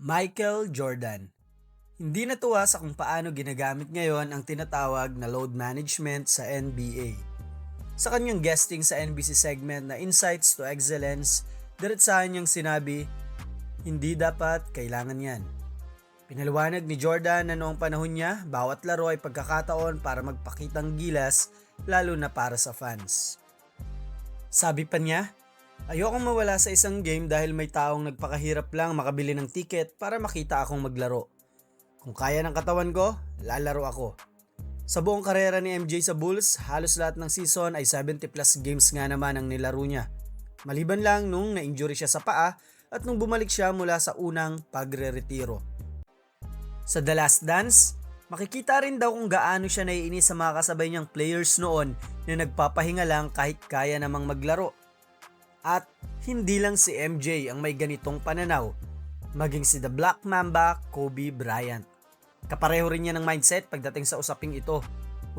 Michael Jordan. Hindi natuwa sa kung paano ginagamit ngayon ang tinatawag na load management sa NBA. Sa kanyang guesting sa NBC segment na Insights to Excellence, diretsahan niyang sinabi, hindi dapat kailangan yan. Pinaliwanag ni Jordan na noong panahon niya, bawat laro ay pagkakataon para magpakitang gilas, lalo na para sa fans. Sabi pa niya, ayokong mawala sa isang game dahil may taong nagpakahirap lang makabili ng ticket para makita akong maglaro. Kung kaya ng katawan ko, lalaro ako. Sa buong karera ni MJ sa Bulls, halos lahat ng season ay 70 plus games nga naman ang nilaro niya. Maliban lang nung na-injury siya sa paa at nung bumalik siya mula sa unang pagre-retiro. Sa The Last Dance, makikita rin daw kung gaano siya naiinis sa mga kasabay niyang players noon na nagpapahinga lang kahit kaya namang maglaro. At hindi lang si MJ ang may ganitong pananaw, maging si The Black Mamba, Kobe Bryant. Kapareho rin niya ng mindset pagdating sa usaping ito.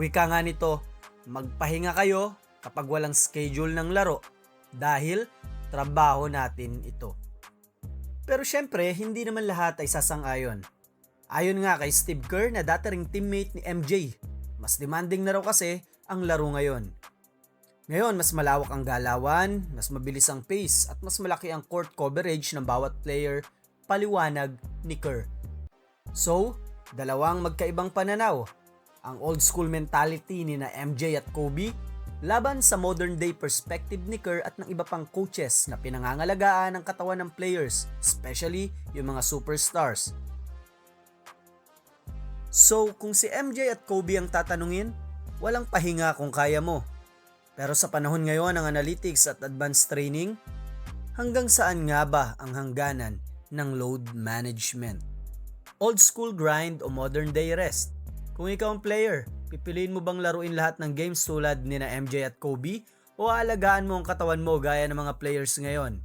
Wika nga nito, magpahinga kayo kapag walang schedule ng laro dahil trabaho natin ito. Pero syempre, hindi naman lahat ay sasang-ayon. Ayon nga kay Steve Kerr na dati ring teammate ni MJ, mas demanding na raw kasi ang laro ngayon. Ngayon, mas malawak ang galawan, mas mabilis ang pace at mas malaki ang court coverage ng bawat player, paliwanag ni Kerr. So, dalawang magkaibang pananaw. Ang old school mentality ni na MJ at Kobe laban sa modern day perspective ni Kerr at ng iba pang coaches na pinangangalagaan ang katawan ng players, especially yung mga superstars. So, kung si MJ at Kobe ang tatanungin, walang pahinga kung kaya mo. Pero sa panahon ngayon ng analytics at advanced training, hanggang saan nga ba ang hangganan ng load management? Old school grind o modern day rest? Kung ikaw ang player, pipiliin mo bang laruin lahat ng games tulad ni na MJ at Kobe o aalagaan mo ang katawan mo gaya ng mga players ngayon?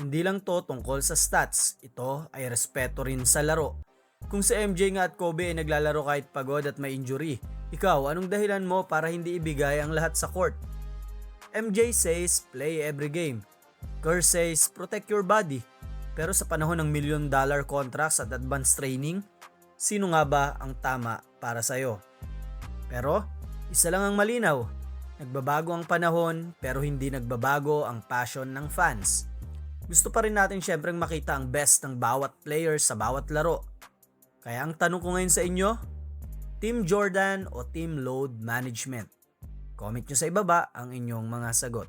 Hindi lang to tungkol sa stats, ito ay respeto rin sa laro. Kung si MJ nga at Kobe ay naglalaro kahit pagod at may injury, ikaw, anong dahilan mo para hindi ibigay ang lahat sa court? MJ says, play every game. Kerr says, protect your body. Pero sa panahon ng $1 million contracts at advanced training, sino nga ba ang tama para sa'yo? Pero, isa lang ang malinaw. Nagbabago ang panahon, pero hindi nagbabago ang passion ng fans. Gusto pa rin natin syempreng makita ang best ng bawat player sa bawat laro. Kaya ang tanong ko ngayon sa inyo, Team Jordan o Team Load Management? Comment nyo sa ibaba ang inyong mga sagot.